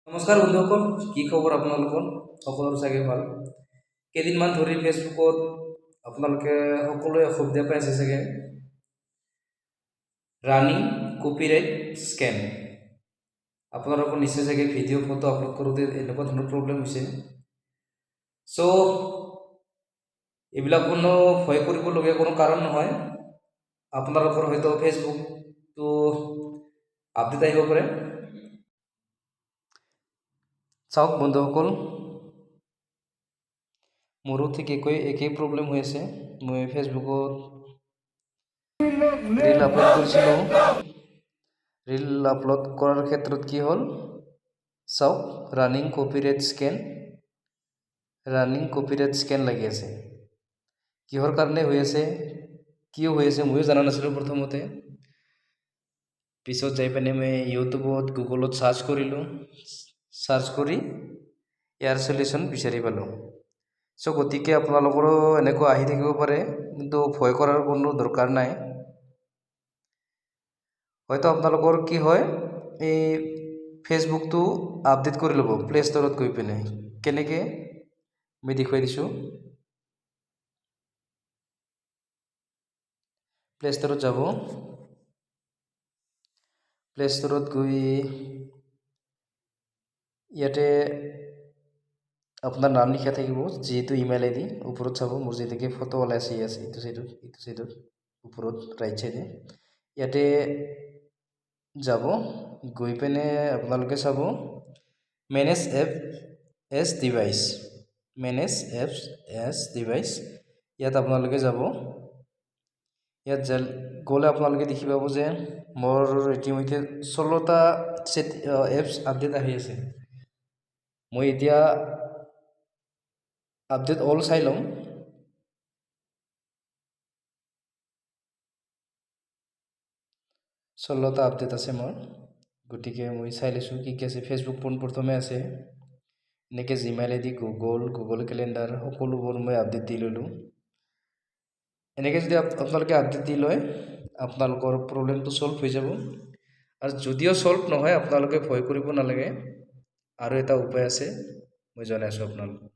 নমস্কাৰ বন্ধুসকল, কি খবৰ আপোনালোকৰ? সকলোৰে চাগে ভাল। কেইদিনমান ধৰি ফেচবুকত আপোনালোকে সকলোৱে অসুবিধা পাই আছে চাগে। Running copyright scam. আপোনালোকৰ নিশ্চয় চাগে ভিডিঅ' ফটো আপলোড কৰোঁতে এনেকুৱা ধৰণৰ প্ৰব্লেম হৈছে। চ' এইবিলাক কোনো ভয় কৰিবলগীয়া কোনো কাৰণ নহয়। আপোনালোকৰ হয়তো ফেচবুকটো আপডেট আহিব পাৰে। চাওক বন্ধুসকল, মোৰো ঠিক একেই প্ৰব্লেম হৈ আছে। মই ফেচবুকত ৰীল আপলোড কৰিছিলোঁ। ৰীল আপলোড কৰাৰ ক্ষেত্ৰত কি হ'ল, চাওক ৰানিং কপিৰাইট স্কেন লাগি আছে। কিহৰ কাৰণে হৈ আছে, কিয় হৈ আছে ময়ো জনা নাছিলোঁ প্ৰথমতে। পিছত যাই পিনে মই ইউটিউবত গুগলত চাৰ্চ কৰিলোঁ। চাৰ্চ কৰি ইয়াৰ সলিউশ্যন বিচাৰি পালোঁ। চ' গতিকে আপোনালোকৰো এনেকুৱা আহি থাকিব পাৰে, কিন্তু ভয় কৰাৰ কোনো দৰকাৰ নাই। হয়তো আপোনালোকৰ কি হয়, এই ফেচবুকটো আপডেট কৰি ল'ব প্লে ষ্টৰত গৈ পিনে। কেনেকৈ মই দেখুৱাই দিছোঁ। প্লে ষ্টৰত যাব। প্লে ষ্টৰত গৈ ইয়াতে আপোনাৰ নাম লিখা থাকিব, যিহেতু ইমেইল আইডি ওপৰত চাব। মোৰ যেনেকৈ ফটো ওলাইছে আছে এইটো চাইডত ওপৰত ৰাইট চাইডে ইয়াতে যাব। গৈ পিনে আপোনালোকে চাব মেনেজ এপ এজ ডিভাইচ। ইয়াত আপোনালোকে যাব। ইয়াত গ'লে আপোনালোকে দেখি পাব যে মোৰ ইতিমধ্যে 16টা এপছ আপডেট আহি আছে। মই এতিয়া আপডেট অল চাই ল'ম। ষোল্লটা আপডেট আছে মোৰ, গতিকে মই চাই লৈছোঁ কি কি আছে। ফেচবুক পোনপ্ৰথমে আছে, এনেকৈ জিমেইল আইডি, গুগল কেলেণ্ডাৰ সকলোবোৰ মই আপডেট দি ল'লোঁ। এনেকৈ যদি আপোনালোকে আপডেট দি লয়, আপোনালোকৰ প্ৰব্লেমটো ছল্ভ হৈ যাব। আৰু যদিও ছল্ভ নহয়, আপোনালোকে ভয় কৰিব নালাগে। আৰু এটা উপায় আছে, মই জনাইছোঁ আপোনালোকক।